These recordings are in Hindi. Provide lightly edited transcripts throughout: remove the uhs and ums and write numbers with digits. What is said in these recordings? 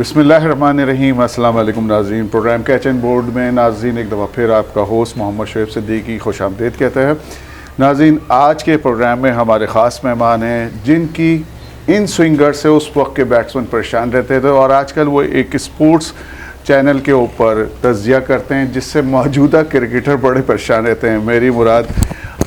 बिस्मिल्लाहिर्रहमानिर्रहीम। अस्सलाम वालेकुम नाज़रीन। प्रोग्राम कैच एंड बोर्ड में नाज़रीन एक दफ़ा फिर आपका होस्ट मोहम्मद शुएब सिद्दीकी खुशामदीद कहते हैं। नाज़रीन, आज के प्रोग्राम में हमारे ख़ास मेहमान हैं जिनकी इन स्विंगर से उस वक्त के बैट्समैन परेशान रहते थे और आजकल वो एक स्पोर्ट्स चैनल के ऊपर तज़किया करते हैं जिससे मौजूदा क्रिकेटर बड़े परेशान रहते हैं। मेरी मुराद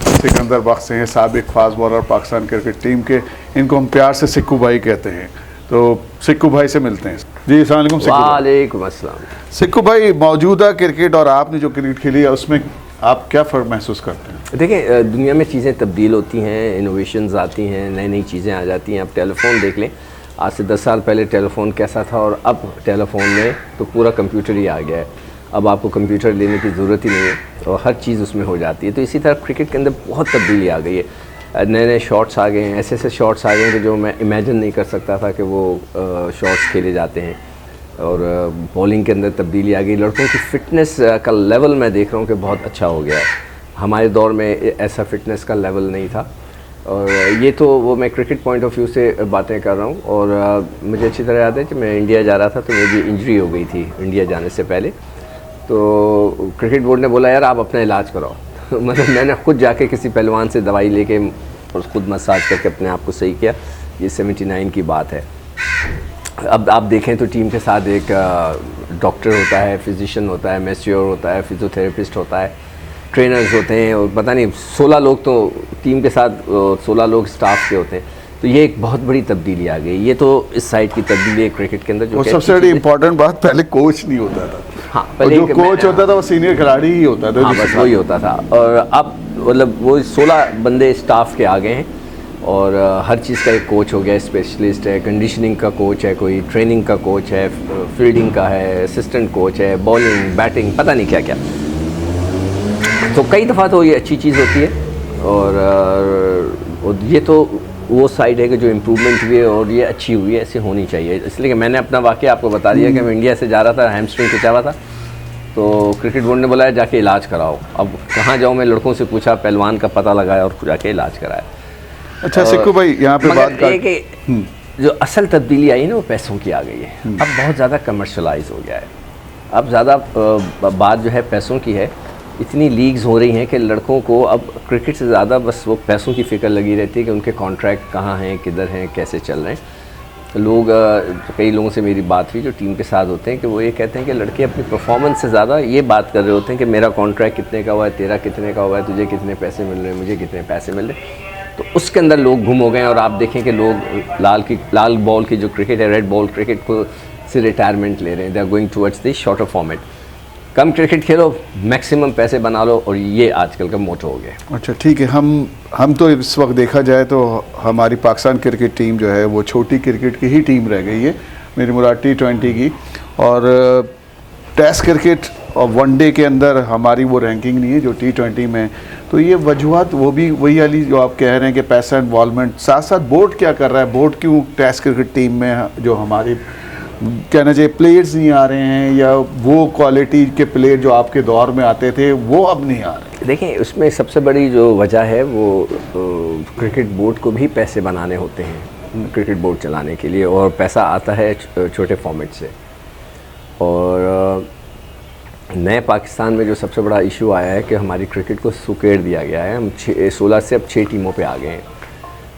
सिकंदर बख्श से हैं, साबिक fast bowler Pakistan cricket team के। इनको हम प्यार से सिक्कू भाई कहते हैं। तो सिक्कू भाई से मिलते हैं। जी अस्सलाम वालेकुम सिक्कू भाई। वालेकुम अस्सलाम। सिक्कू भाई, मौजूदा क्रिकेट और आपने जो क्रिकेट खेली है उसमें आप क्या फ़र्क महसूस करते हैं? देखिए, दुनिया में चीज़ें तब्दील होती हैं, इनोवेशंस आती हैं, नई नई चीज़ें आ जाती हैं। अब टेलीफोन देख लें, आज से 10 साल पहले टेलीफोन कैसा था और अब टेलीफोन में तो पूरा कंप्यूटर ही आ गया है। अब आपको कंप्यूटर लेने की ज़रूरत ही नहीं है और हर चीज़ उसमें हो जाती है। तो इसी तरह क्रिकेट के अंदर बहुत तब्दीली आ गई है। नए नए शॉट्स आ गए हैं, ऐसे ऐसे शॉट्स आ गए हैं कि जो मैं इमेजिन नहीं कर सकता था कि वो शॉट्स खेले जाते हैं। और बॉलिंग के अंदर तब्दीली आ गई। लड़कों की फ़िटनेस का लेवल मैं देख रहा हूँ कि बहुत अच्छा हो गया है। हमारे दौर में ऐसा फ़िटनेस का लेवल नहीं था। और ये तो वो मैं क्रिकेट पॉइंट ऑफ व्यू से बातें कर रहा हूँ। और मुझे अच्छी तरह याद है कि मैं इंडिया जा रहा था तो मेरी इंजरी हो गई थी इंडिया जाने से पहले। तो क्रिकेट बोर्ड ने बोला यार आप अपना इलाज कराओ। मतलब मैंने खुद जाके किसी पहलवान से दवाई लेके और ख़ुद मसाज करके अपने आप को सही किया। ये 79 की बात है। अब आप देखें तो टीम के साथ एक डॉक्टर होता है, फिजिशियन होता है, मैस्योर होता है, फिजियोथेरेपिस्ट होता है, ट्रेनर्स होते हैं और पता नहीं 16 लोग तो टीम के साथ 16 लोग स्टाफ के होते हैं। तो ये एक बहुत बड़ी तब्दीली आ गई। ये तो इस साइड की तब्दीली है क्रिकेट के अंदर। जो सबसे बड़ी इंपॉर्टेंट बात, पहले कोच नहीं होता था। हाँ, पहले जो कोच होता था वो सीनियर खिलाड़ी ही होता था। हाँ, बस वही होता था। और अब मतलब वो 16 बंदे स्टाफ के आ गए हैं और हर चीज़ का एक कोच हो गया, स्पेशलिस्ट है, कंडीशनिंग का कोच है, कोई ट्रेनिंग का कोच है, फील्डिंग का है, असिस्टेंट कोच है, बॉलिंग, बैटिंग, पता नहीं क्या क्या। तो कई दफ़ा तो ये अच्छी चीज़ होती है और ये तो वो साइड है कि जो इम्प्रूवमेंट हुई है और ये अच्छी हुई है, ऐसे होनी चाहिए। इसलिए कि मैंने अपना वाक़या आपको बता दिया कि मैं इंडिया से जा रहा था, हैमस्ट्रिंग खिंचा हुआ था। तो क्रिकेट बोर्ड ने बोला जाके इलाज कराओ। अब कहाँ जाऊँ, मैं लड़कों से पूछा, पहलवान का पता लगाया और जाके इलाज कराया। अच्छा सिक्कू भाई, यहाँ पे बात कर जो असल तब्दीली आई है ना वो पैसों की आ गई है। अब बहुत ज़्यादा कमर्शलाइज हो गया है। अब ज़्यादा बात जो है पैसों की है। इतनी लीग्स हो रही हैं कि लड़कों को अब क्रिकेट से ज़्यादा बस वो पैसों की फ़िक्र लगी रहती है कि उनके कॉन्ट्रैक्ट कहाँ हैं, किधर हैं, कैसे चल रहे हैं। लोग कई लोगों से मेरी बात हुई जो टीम के साथ होते हैं कि वो ये कहते हैं कि लड़के अपनी परफॉर्मेंस से ज़्यादा ये बात कर रहे होते हैं कि मेरा कॉन्ट्रैक्ट कितने का हुआ है, तेरा कितने का हुआ है, तुझे कितने पैसे मिल रहे हैं, मुझे कितने पैसे मिल रहे हैं। तो उसके अंदर लोग गुम हो गए हैं। और आप देखें कि लोग लाल बॉल की जो क्रिकेट है, रेड बॉल क्रिकेट को से रिटायरमेंट ले रहे हैं। They are going towards the shorter format. कम क्रिकेट खेलो, मैक्सिमम पैसे बना लो, और ये आजकल का मोटो हो गया। अच्छा ठीक है, हम तो इस वक्त देखा जाए तो हमारी पाकिस्तान क्रिकेट टीम जो है वो छोटी क्रिकेट की ही टीम रह गई है। मेरी मुराद T20 की। और टेस्ट क्रिकेट और वनडे के अंदर हमारी वो रैंकिंग नहीं है जो T20 में। तो ये वजूहत वो भी वही वाली जो आप कह रहे हैं कि पैसा इन्वॉल्वमेंट, साथ साथ बोर्ड क्या कर रहा है? बोर्ड क्यों टेस्ट क्रिकेट टीम में जो हमारी कहना चाहिए प्लेयर्स नहीं आ रहे हैं, या वो क्वालिटी के प्लेयर जो आपके दौर में आते थे वो अब नहीं आ रहे? देखिए, उसमें सबसे बड़ी जो वजह है वो क्रिकेट बोर्ड को भी पैसे बनाने होते हैं क्रिकेट बोर्ड चलाने के लिए, और पैसा आता है छोटे फॉर्मेट से। और नए पाकिस्तान में जो सबसे बड़ा इशू आया है कि हमारी क्रिकेट को सुकेड़ दिया गया है। हम 16 से अब 6 टीमों पे आ गए हैं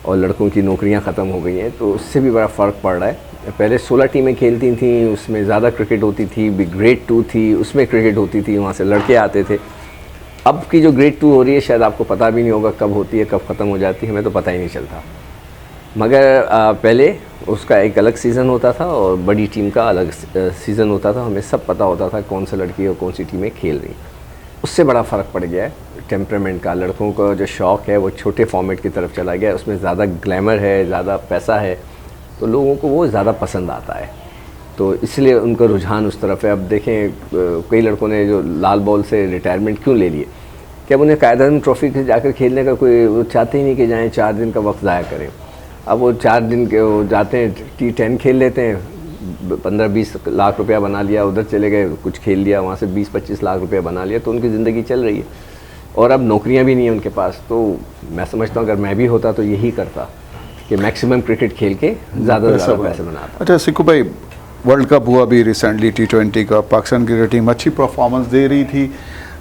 और लड़कों की नौकरियां ख़त्म हो गई हैं। तो उससे भी बड़ा फ़र्क पड़ रहा है। पहले 16 टीमें खेलती थी, उसमें ज़्यादा क्रिकेट होती थी। ग्रेड 2 थी, उसमें क्रिकेट होती थी, वहाँ से लड़के आते थे। अब की जो ग्रेड 2 हो रही है शायद आपको पता भी नहीं होगा कब होती है, कब ख़त्म हो जाती है, हमें तो पता ही नहीं चलता। मगर पहले उसका एक अलग सीज़न होता था और बड़ी टीम का अलग सीज़न होता था। हमें सब पता होता था कौन सा लड़की और कौन सी टीमें खेल रही। उससे बड़ा फ़र्क पड़ गया है टेम्परामेंट का। लड़कों का जो शौक़ है वो छोटे फॉर्मेट की तरफ चला गया। उसमें ज़्यादा ग्लैमर है, ज़्यादा पैसा है, तो लोगों को वो ज़्यादा पसंद आता है। तो इसलिए उनका रुझान उस तरफ है। अब देखें, कई लड़कों ने जो लाल बॉल से रिटायरमेंट क्यों ले लिए? क्या उन्हें कायदा ट्रॉफी से जाकर खेलने का कोई, वो चाहते ही नहीं कि जाएँ 4 दिन का वक्त ज़ाया करें। अब वो 4 दिन के वो जाते हैं, T10 खेल लेते हैं, 15-20 लाख रुपया बना लिया, उधर चले गए, कुछ खेल लिया, वहाँ से 20-25 लाख रुपया बना लिया, तो उनकी ज़िंदगी चल रही है। और अब नौकरियाँ भी नहीं हैं उनके पास। तो मैं समझता हूँ अगर मैं भी होता तो यही करता कि मैक्सिमम क्रिकेट खेल के ज़्यादा से ज़्यादा पैसे बनाता। अच्छा सिक्कू भाई, वर्ल्ड कप हुआ भी रिसेंटली, T20 का, पाकिस्तान क्रिकेट टीम अच्छी परफॉर्मेंस दे रही थी,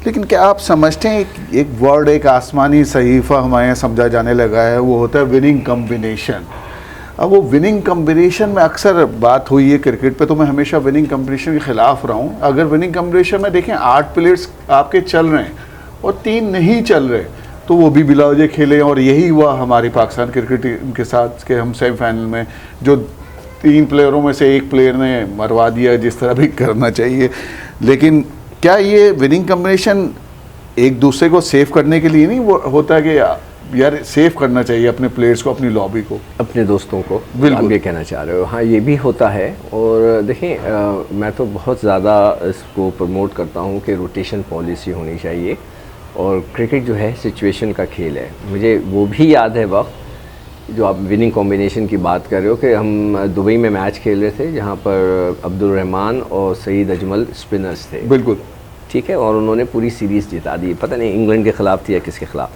लेकिन क्या आप समझते हैं एक वर्ड, एक आसमानी सहीफ़ा हमारे यहाँ समझा जाने लगा है, वो होता है विनिंग कम्बिनेशन। अब वो विनिंग कम्बिनेशन में अक्सर बात हुई है क्रिकेट पे, तो मैं हमेशा विनिंग कम्बिनेशन के ख़िलाफ़ रहा हूँ। अगर विनिंग कम्बिनेशन में देखें 8 प्लेयर्स आपके चल रहे हैं और 3 नहीं चल रहे, तो वो भी बिलावजे खेले, और यही हुआ हमारी पाकिस्तान क्रिकेट टीम के साथ कि हम सेमीफाइनल में जो 3 प्लेयरों में से 1 प्लेयर ने मरवा दिया, जिस तरह भी करना चाहिए। लेकिन क्या ये विनिंग कम्बिनेशन एक दूसरे को सेव करने के लिए नहीं वो होता है कि यार सेव करना चाहिए अपने प्लेयर्स को, अपनी लॉबी को, अपने दोस्तों को? बिल्कुल, आप ये कहना चाह रहे हो। हाँ, ये भी होता है। और देखें, मैं तो बहुत ज़्यादा इसको प्रमोट करता हूँ कि रोटेशन पॉलिसी होनी चाहिए, और क्रिकेट जो है सिचुएशन का खेल है। मुझे वो भी याद है वक्त जो आप विनिंग कॉम्बिनेशन की बात कर रहे हो, कि हम दुबई में मैच खेल रहे थे जहाँ पर अब्दुल रहमान और सईद अजमल स्पिनर्स थे। बिल्कुल ठीक है, और उन्होंने पूरी सीरीज़ जिता दी, पता नहीं इंग्लैंड के ख़िलाफ़ थी या किसके ख़िलाफ़।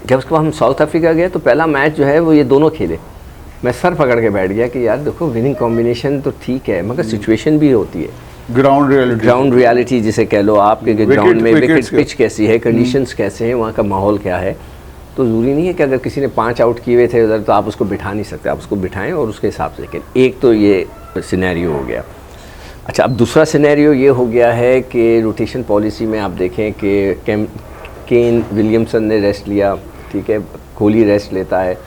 जब उसके बाद हम साउथ अफ्रीका गए तो पहला मैच जो है वो ये दोनों खेले। मैं सर पकड़ के बैठ गया कि यार देखो, विनिंग कॉम्बिनेशन तो ठीक है, मगर सिचुएशन भी होती है, ग्राउंड रियलिटी जिसे कह लो आप, कि ग्राउंड में विकेट पिच कैसी है, कंडीशंस कैसे हैं, वहाँ का माहौल क्या है। तो ज़रूरी नहीं है कि अगर किसी ने 5 आउट किए हुए थे उधर तो आप उसको बिठा नहीं सकते, आप उसको बिठाएं और उसके हिसाब से खेलें। एक तो ये सिनेरियो हो गया। अच्छा, अब दूसरा सिनेरियो ये हो गया है कि रोटेशन पॉलिसी में आप देखें कि केन विलियमसन ने रेस्ट लिया, ठीक है, कोहली रेस्ट लेता है।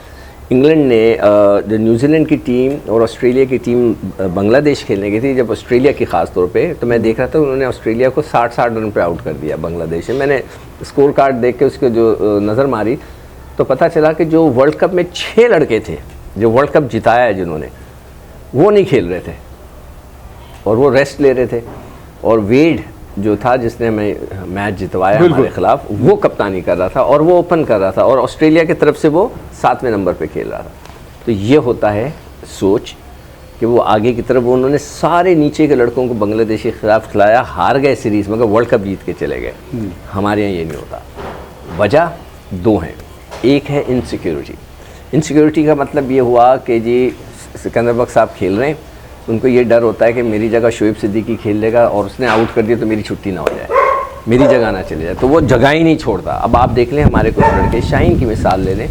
इंग्लैंड ने जो न्यूजीलैंड की टीम और ऑस्ट्रेलिया की टीम बांग्लादेश खेलने गई थी, जब ऑस्ट्रेलिया की ख़ास तौर पे, तो मैं देख रहा था उन्होंने ऑस्ट्रेलिया को 60 रन पे आउट कर दिया बांग्लादेश ने। मैंने स्कोर कार्ड देख के उसके जो नज़र मारी तो पता चला कि जो वर्ल्ड कप में 6 लड़के थे जो वर्ल्ड कप जिताया है जिन्होंने, वो नहीं खेल रहे थे और वो रेस्ट ले रहे थे। और वेड जो था जिसने हमें मैच जितवाया हमारे खिलाफ, वो कप्तानी कर रहा था और वो ओपन कर रहा था, और ऑस्ट्रेलिया की तरफ से वो 7वें नंबर पे खेल रहा था। तो ये होता है सोच कि वो आगे की तरफ, उन्होंने सारे नीचे के लड़कों को बांग्लादेश के खिलाफ खिलाया, हार गए सीरीज़, मगर वर्ल्ड कप जीत के चले गए। हमारे यहाँ ये नहीं होता। वजह 2 हैं। एक है इनसिक्योरिटी। इनसिक्योरिटी का मतलब ये हुआ कि जी सिकंदर बख्श साहब खेल रहे हैं, उनको ये डर होता है कि मेरी जगह शोएब सिद्दीकी खेल लेगा और उसने आउट कर दिया तो मेरी छुट्टी ना हो जाए, मेरी जगह ना चले जाए, तो वो जगह ही नहीं छोड़ता। अब आप देख लें हमारे कुछ लड़के, शाहीन की मिसाल ले लें,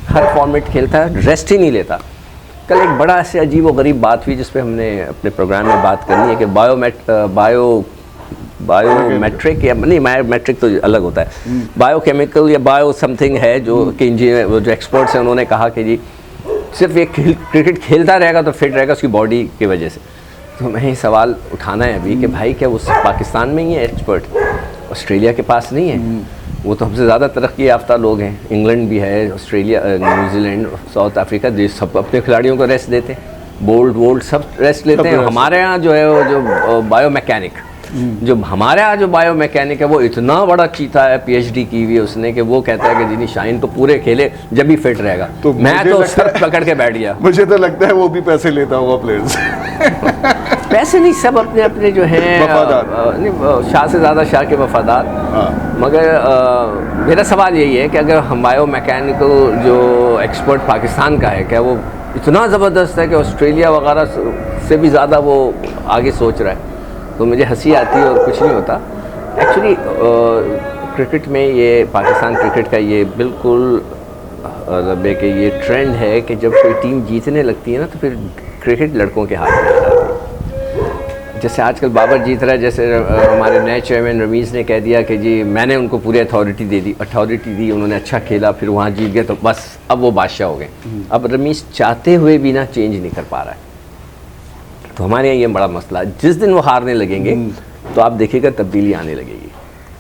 हर फॉर्मेट खेलता है, रेस्ट ही नहीं लेता। कल एक बड़ा ऐसे अजीब व गरीब बात हुई जिस पे हमने अपने प्रोग्राम में बात करनी है कि बायोमेट्रिक या नहीं, बायोमेट्रिक तो अलग होता है, बायोकेमिकल या बायो समथिंग है, जो कि इंजीनियर जो एक्सपर्ट्स हैं उन्होंने कहा कि जी सिर्फ एक क्रिकेट खेलता रहेगा तो फिट रहेगा उसकी बॉडी की वजह से। तो मैं ये सवाल उठाना है अभी कि भाई क्या वो पाकिस्तान में ही है एक्सपर्ट, ऑस्ट्रेलिया के पास नहीं है? वो तो हमसे ज़्यादा तरक्की याफ्ता लोग हैं, इंग्लैंड भी है, ऑस्ट्रेलिया, न्यूजीलैंड, साउथ अफ्रीका, जो सब अपने खिलाड़ियों को रेस्ट देते हैं, बोल्ट सब रेस्ट लेते हैं। हमारे यहाँ जो है वो जो बायोमैकेनिक, जो हमारे यहाँ जो बायोमैकेनिक है वो इतना बड़ा चीता है, पीएचडी की हुई है उसने, कि वो कहता है कि जी शाहीन तो पूरे खेले जब भी फिट रहेगा। तो मैं तो सर पकड़ के बैठ गया। मुझे तो लगता है वो भी पैसे लेता होगा प्लेयर्स। पैसे नहीं, सब अपने अपने जो हैं वफादार, शाह से ज़्यादा शाह के वफादार। मगर मेरा सवाल यही है कि अगर हम बायोमैकेनिकल जो एक्सपर्ट पाकिस्तान का है, क्या वो इतना ज़बरदस्त है कि ऑस्ट्रेलिया वगैरह से भी ज़्यादा वो आगे सोच रहा है? तो मुझे हंसी आती है और कुछ नहीं होता। एक्चुअली क्रिकेट में ये पाकिस्तान क्रिकेट का ये बिल्कुल कि ये ट्रेंड है कि जब कोई टीम जीतने लगती है ना तो फिर क्रिकेट लड़कों के हाथ में आ जाती है। जैसे आजकल बाबर जीत रहा है, जैसे हमारे नए चेयरमैन रमीज़ ने कह दिया कि जी मैंने उनको पूरी अथॉरिटी दी, उन्होंने अच्छा खेला, फिर वहाँ जीत गए तो बस अब वो बादशाह हो गए। अब रमीज़ चाहते हुए भी ना चेंज नहीं कर पा रहा है। तो हमारे यहाँ ये बड़ा मसला है, जिस दिन वो हारने लगेंगे तो आप देखिएगा तब्दीली आने लगेगी।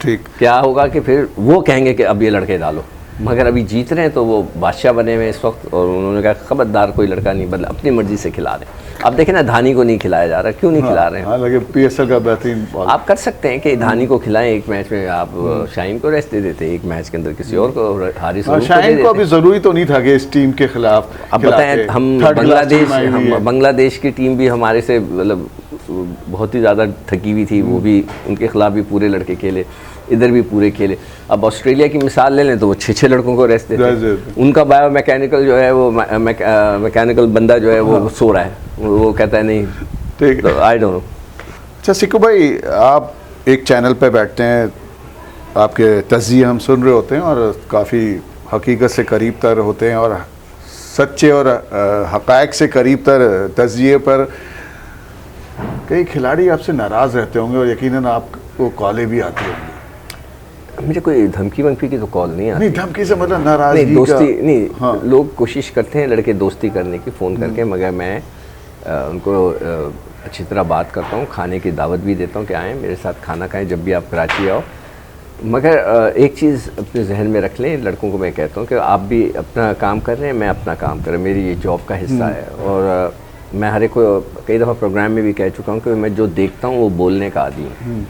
ठीक, क्या होगा कि फिर वो कहेंगे कि अब ये लड़के डालो, मगर अभी जीत रहे हैं तो वो बादशाह बने हुए इस वक्त, और उन्होंने कहा खबरदार कोई लड़का नहीं बदला, अपनी मर्जी से खिला रहे। अब देखें ना, धानी को नहीं खिलाया जा रहा, क्यों नहीं खिला रहे हैं? लगे पीएसएल का बेहतरीन आप कर सकते हैं कि धानी को खिलाएं एक मैच में, आप शाहीन को रेस्ट दे देते एक मैच के अंदर, किसी और को हारिस शाहीन को अभी जरूरी तो नहीं था कि इस टीम के खिलाफ। अब बताएं, हम बांग्लादेश की टीम भी हमारे से मतलब बहुत ही ज़्यादा थकी हुई थी, वो भी उनके खिलाफ भी पूरे लड़के खेले, इधर भी पूरे खेले। अब ऑस्ट्रेलिया की मिसाल ले लें तो वो 6 लड़कों को रेस्ट देते। उनका बायोमैकेनिकल जो है वो मैकेनिकल बंदा जो है वो सो रहा है, वो कहता है नहीं ठीक है। I don't know. अच्छा सिक्कू भाई, आप एक चैनल पे बैठते हैं, आपके तज़िये हम सुन रहे होते हैं और काफ़ी हकीकत से करीब तर होते हैं और सच्चे और हक़ाइक़ से करीब तर तज़िये पर कई खिलाड़ी आपसे नाराज़ रहते होंगे और यकीनन आपको कॉलें भी आती होंगी। मुझे कोई धमकी वमकी की तो कॉल नहीं आती। नहीं, धमकी से मतलब नाराज़गी नहीं, दोस्ती नहीं। हाँ। लोग कोशिश करते हैं लड़के दोस्ती करने की फ़ोन करके, मगर मैं उनको अच्छी तरह बात करता हूँ, खाने की दावत भी देता हूँ कि आएँ मेरे साथ खाना खाएं जब भी आप कराची आओ। मगर एक चीज़ अपने जहन में रख लें, लड़कों को मैं कहता हूँ कि आप भी अपना काम कर रहे हैं, मैं अपना काम कर रहा हूँ, मेरी ये जॉब का हिस्सा है। और मैं हर एक को कई दफ़ा प्रोग्राम में भी कह चुका हूँ कि मैं जो देखता हूँ वो बोलने का आदी हूँ।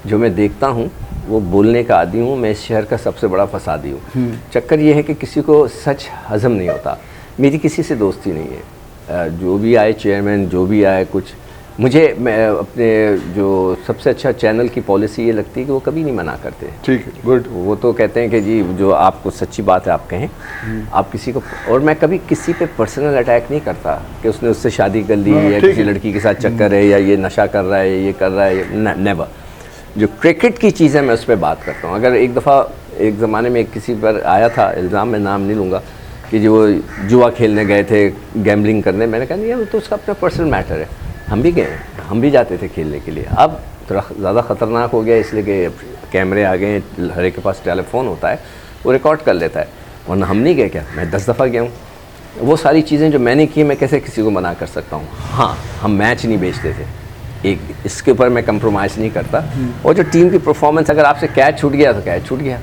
जो मैं देखता हूँ वो बोलने का आदी हूँ। मैं इस शहर का सबसे बड़ा फसादी हूँ। चक्कर ये है कि किसी को सच हज़म नहीं होता। मेरी किसी से दोस्ती नहीं है। जो भी आए चेयरमैन, जो भी आए कुछ, मैं अपने जो सबसे अच्छा चैनल की पॉलिसी ये लगती है कि वो कभी नहीं मना करते। ठीक है, गुड। वो तो कहते हैं कि जी जो आपको सच्ची बात है आप कहें। आप किसी को, और मैं कभी किसी पे पर्सनल अटैक नहीं करता कि उसने उससे शादी कर ली या किसी लड़की के साथ चक्कर है या ये नशा कर रहा है, ये कर रहा है, नेवर। जो क्रिकेट की चीज़ें मैं उस पर बात करता हूँ। अगर एक दफ़ा एक ज़माने में किसी पर आया था इल्ज़ाम, मैं नाम नहीं लूँगा, कि जो जुआ खेलने गए थे, गैम्बलिंग करने, मैंने कहा नहीं, वो तो उसका अपना पर्सनल मैटर है। हम भी गए, हम भी जाते थे खेलने के लिए। अब थोड़ा ज़्यादा ख़तरनाक हो गया इसलिए कि कैमरे आ गए, हर एक के पास टेलीफोन होता है, वो रिकॉर्ड कर लेता है। वरना हम नहीं गए क्या? मैं 10 दफ़ा गया हूँ। वो सारी चीज़ें जो मैंने की मैं कैसे किसी को मना कर सकता हूँ? हाँ, हम मैच नहीं बेचते थे, एक इसके ऊपर मैं कंप्रोमाइज़ नहीं करता। और जो टीम की परफॉर्मेंस, अगर आपसे कैच छूट गया तो कैच छूट गया।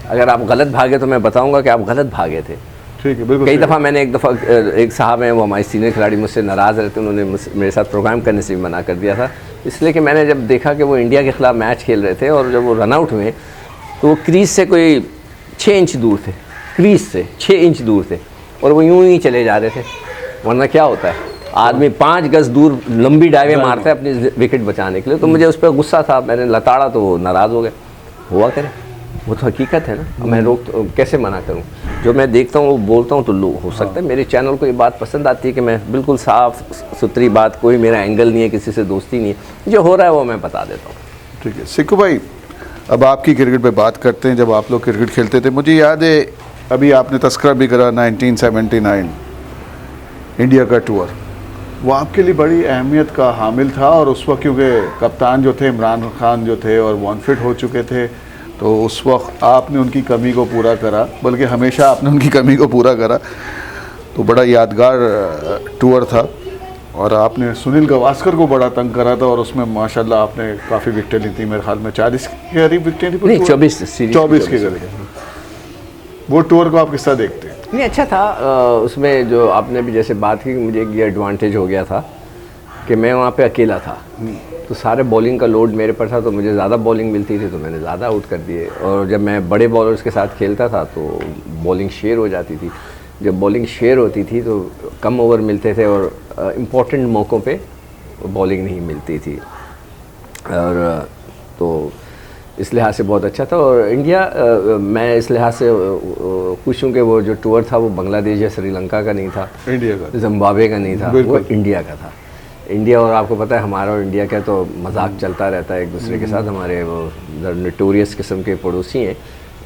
अगर आप गलत भागे तो मैं बताऊंगा कि आप गलत भागे थे। ठीक है, बिल्कुल। कई दफ़ा मैंने एक साहब हैं, वो हमारे सीनियर खिलाड़ी, मुझसे नाराज़ रहते, उन्होंने मेरे साथ प्रोग्राम करने से भी मना कर दिया था, इसलिए कि मैंने जब देखा कि वो इंडिया के ख़िलाफ़ मैच खेल रहे थे और जब वो रन आउट हुए तो वो क्रीज़ से कोई 6 इंच दूर थे, क्रीज़ से 6 इंच दूर थे, और वो यूँ ही चले जा रहे थे। वरना क्या होता है, आदमी 5 गज़ दूर लंबी डाइवें मारता है अपनी विकेट बचाने के लिए। तो मुझे उस पर गुस्सा था, मैंने लताड़ा तो वो नाराज़ हो गए। हुआ करे, वो तो हकीकत है ना। मैं कैसे मना करूं? जो मैं देखता हूं वो बोलता हूं, तो लोग हो सकता है मेरे चैनल को ये बात पसंद आती है कि मैं बिल्कुल साफ़ सुथरी बात, कोई मेरा एंगल नहीं है, किसी से दोस्ती नहीं है, जो हो रहा है वो मैं बता देता हूँ। ठीक है सिक्कू भाई, अब आपकी क्रिकेट पे बात करते हैं। जब आप लोग क्रिकेट खेलते थे, मुझे याद है अभी आपने तस्करा भी करा 1979 इंडिया का टूर, वो आपके लिए बड़ी अहमियत का हामिल था। और उस वक्त क्योंकि कप्तान जो थे इमरान खान जो थे और वो अनफिट हो चुके थे, तो उस वक्त आपने उनकी कमी को पूरा करा, बल्कि हमेशा आपने उनकी कमी को पूरा करा। तो बड़ा यादगार टूर था और आपने सुनील गावस्कर को बड़ा तंग करा था और उसमें माशाल्लाह आपने काफ़ी विकेटें ली थी। मेरे ख्याल में 40 के करीब विकेटें थी। नहीं, 24 के करीब। वो टूर को आप किस तरह देखते हैं? नहीं, अच्छा था। उसमें जो आपने भी जैसे बात की, मुझे एक ये एडवांटेज हो गया था कि मैं वहाँ पे अकेला था, तो सारे बॉलिंग का लोड मेरे पर था, तो मुझे ज़्यादा बॉलिंग मिलती थी, तो मैंने ज़्यादा आउट कर दिए। और जब मैं बड़े बॉलर्स के साथ खेलता था तो बॉलिंग शेयर हो जाती थी। जब बॉलिंग शेयर होती थी तो कम ओवर मिलते थे और इम्पोर्टेंट मौक़ों पे बॉलिंग नहीं मिलती थी। और तो इस लिहाज से बहुत अच्छा था। और इंडिया, मैं इस लिहाज से खुश हूँ कि वो जो टूर था वो बांग्लादेश या श्रीलंका का नहीं था, इंडिया का, जिम्बाब्वे का नहीं था, वो इंडिया का था। इंडिया, और आपको पता है हमारा और इंडिया का तो मजाक चलता रहता है एक दूसरे के साथ। हमारे वो नोटोरियस किस्म के पड़ोसी हैं,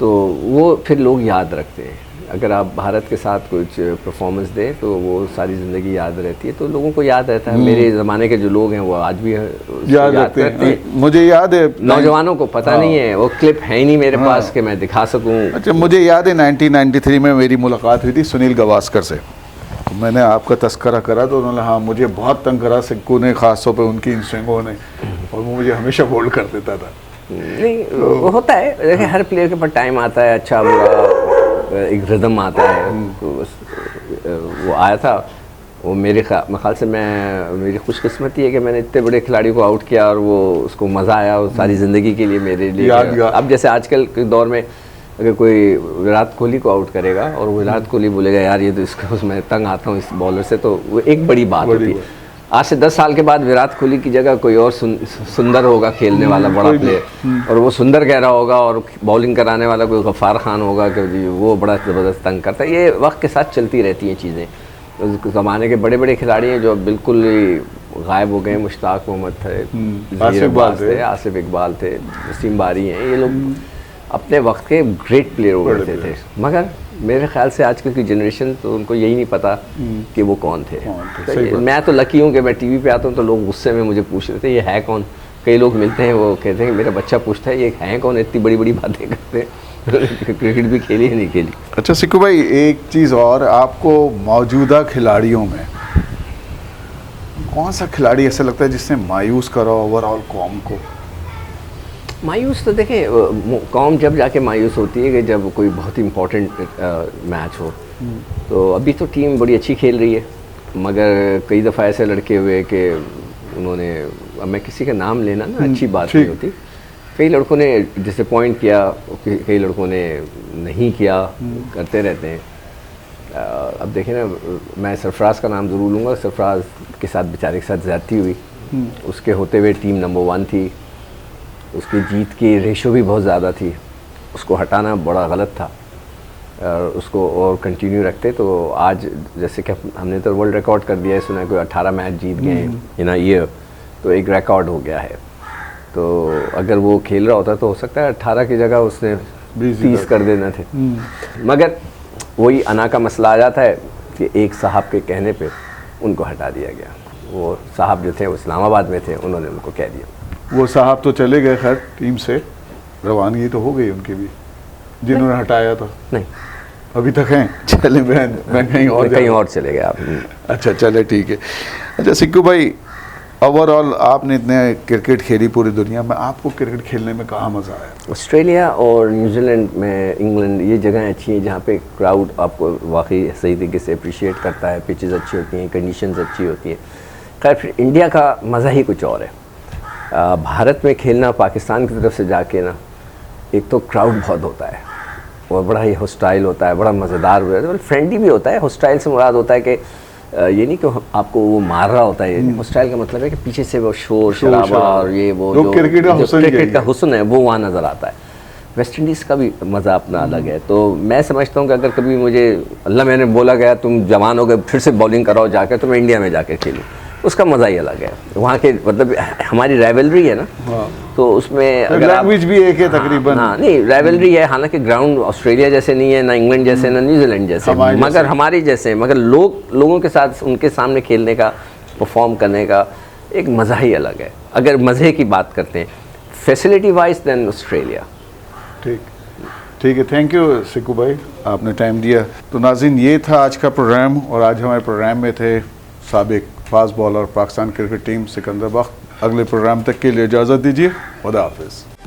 तो वो फिर लोग याद रखते हैं। अगर आप भारत के साथ कुछ परफॉर्मेंस दें तो वो सारी ज़िंदगी याद रहती है, तो लोगों को याद रहता है। मेरे ज़माने के जो लोग हैं वो आज भी याद रखते हैं। मुझे याद है, नौजवानों को पता नहीं है, वो क्लिप है ही नहीं मेरे पास कि मैं दिखा सकूं। अच्छा, मुझे याद है 1993 में मेरी मुलाकात हुई थी सुनील गावस्कर से। तो मैंने आपका तस्करा करा तो उन्होंने हाँ मुझे बहुत तंग करा सिक्कू ने, ख़ासतौर पर उनकी इन स्विंगों ने, और वो मुझे हमेशा बोल्ड कर देता था। नहीं, वो होता है, देखिए हर प्लेयर के पास टाइम आता है, अच्छा बुरा एक रिदम आता है। तो वो आया था, वो मेरे ख्याल से मेरी खुशकिस्मती है कि मैंने इतने बड़े खिलाड़ी को आउट किया और वो उसको मज़ा आया, वो सारी ज़िंदगी के लिए मेरे लिए। अब जैसे आजकल के दौर में अगर कोई विराट कोहली को आउट करेगा और विराट कोहली बोलेगा यार ये तो इसका, उसमें तंग आता हूँ इस बॉलर से, तो वो एक बड़ी बात होती है। आज से 10 साल के बाद विराट कोहली की जगह कोई और सुंदर होगा खेलने वाला बड़ा प्लेयर, और वो सुंदर कह रहा होगा, और बॉलिंग कराने वाला कोई गफ्फार खान होगा कि जी वो बड़ा ज़बरदस्त तंग करता है। ये वक्त के साथ चलती रहती हैं चीज़ें। उस ज़माने के बड़े बड़े खिलाड़ी हैं जो बिल्कुल गायब हो गए। मुश्ताक मोहम्मद थे, आसिफ ज़हीर इकबाल अब्बास थे। थे, आसिफ इकबाल थे, वसीम बारी हैं, ये लोग अपने वक्त के ग्रेट प्लेयर बड़े होते थे। players। मगर मेरे ख्याल से आजकल की जनरेशन तो उनको यही नहीं पता कि वो कौन थे। तो सही बात। मैं तो लकी हूँ कि मैं टीवी पे आता हूँ तो लोग गुस्से में मुझे पूछ रहे थे ये है कौन। कई लोग मिलते हैं वो कहते हैं मेरा बच्चा पूछता है ये है कौन, इतनी बड़ी बड़ी बातें करते हैं। क्रिकेट भी खेली है नहीं खेली। अच्छा सिक्कू भाई, एक चीज़ और, आपको मौजूदा खिलाड़ियों में कौन सा खिलाड़ी ऐसा लगता है जिसने मायूस करा ओवरऑल कौम को? मायूस तो देखें, कौम जब जाके मायूस होती है कि जब कोई बहुत इम्पोर्टेंट मैच हो। तो अभी तो टीम बड़ी अच्छी खेल रही है, मगर कई दफ़ा ऐसे लड़के हुए कि उन्होंने, अब मैं किसी का नाम लेना ना अच्छी बात नहीं होती, कई लड़कों ने डिसअपॉइंट किया, कई लड़कों ने नहीं किया, करते रहते हैं। अब देखें ना, मैं सरफराज का नाम ज़रूर लूँगा। सरफराज के साथ बेचारे के साथ ज़्यादती हुई, उसके होते हुए टीम नंबर 1 थी, उसकी जीत की रेशो भी बहुत ज़्यादा थी, उसको हटाना बड़ा गलत था। और उसको और कंटिन्यू रखते तो आज जैसे कि हमने तो वर्ल्ड रिकॉर्ड कर दिया है, सुना है कोई 18 मैच जीत गए इन अ ईयर, तो एक रिकॉर्ड हो गया है। तो अगर वो खेल रहा होता तो हो सकता है 18 की जगह उसने 30 कर देना थे। मगर वही अना का मसला आ जाता है कि एक साहब के कहने पे उनको हटा दिया गया। वो साहब जो थे वो इस्लामाबाद में थे, उन्होंने उनको कह दिया। वो साहब तो चले गए, खैर टीम से रवानगी तो हो गई उनकी भी, जिन्होंने हटाया था। नहीं, अभी तक हैं, चले मैं कहीं और चले गए आप। अच्छा चले ठीक है। अच्छा सिक्कू भाई, ओवरऑल आपने इतने क्रिकेट खेली पूरी दुनिया में, आपको क्रिकेट खेलने में कहाँ मज़ा आया? ऑस्ट्रेलिया और न्यूजीलैंड में, इंग्लैंड, ये जगह अच्छी हैं जहाँ पे क्राउड आपको वाकई सही तरीके से अप्रिशिएट करता है, पिचेस अच्छी होती हैं, कंडीशंस अच्छी होती हैं। खैर फिर इंडिया का मज़ा ही कुछ और है। भारत में खेलना, पाकिस्तान की तरफ से जाके ना, एक तो क्राउड बहुत होता है और बड़ा ही हॉस्टाइल होता है, बड़ा मज़ेदार होता है, फ्रेंडली भी होता है। हॉस्टाइल से मुराद होता है कि ये नहीं कि आपको वो मार रहा होता है। हॉस्टाइल का मतलब है कि पीछे से वो शोर शराबा और ये वो जो क्रिकेट का हुस्न है वो वहाँ नज़र आता है। वेस्ट इंडीज़ का भी मज़ा अपना अलग है। तो मैं समझता हूँ कि अगर कभी मुझे अल्लाह मैंने बोला गया तुम जवान हो गए फिर से बॉलिंग कराओ जाकर, तो मैं इंडिया में जाकर खेलूँ, उसका मज़ा ही अलग है। वहाँ के मतलब हमारी राइवलरी है ना, तो उसमें अगर लैंग्वेज भी एक है तकरीबन। हाँ नहीं, राइवलरी है, हालांकि ग्राउंड ऑस्ट्रेलिया जैसे नहीं है, ना इंग्लैंड जैसे, ना न्यूजीलैंड जैसे, मगर हमारे जैसे, मगर लोगों के साथ उनके सामने खेलने का, परफॉर्म करने का एक मज़ा ही अलग है। अगर मज़े की बात करते हैं फैसिलिटी वाइज, देन ऑस्ट्रेलिया। ठीक है, थैंक यू सिक्कू भाई, आपने टाइम दिया। तो नाज़रीन, ये था आज का प्रोग्राम, और आज हमारे प्रोग्राम में थे साबिक fast bowler Pakistan cricket team Sikandar Bakht. अगले प्रोग्राम तक के लिए इजाज़त दीजिए, खुदा हाफिज़।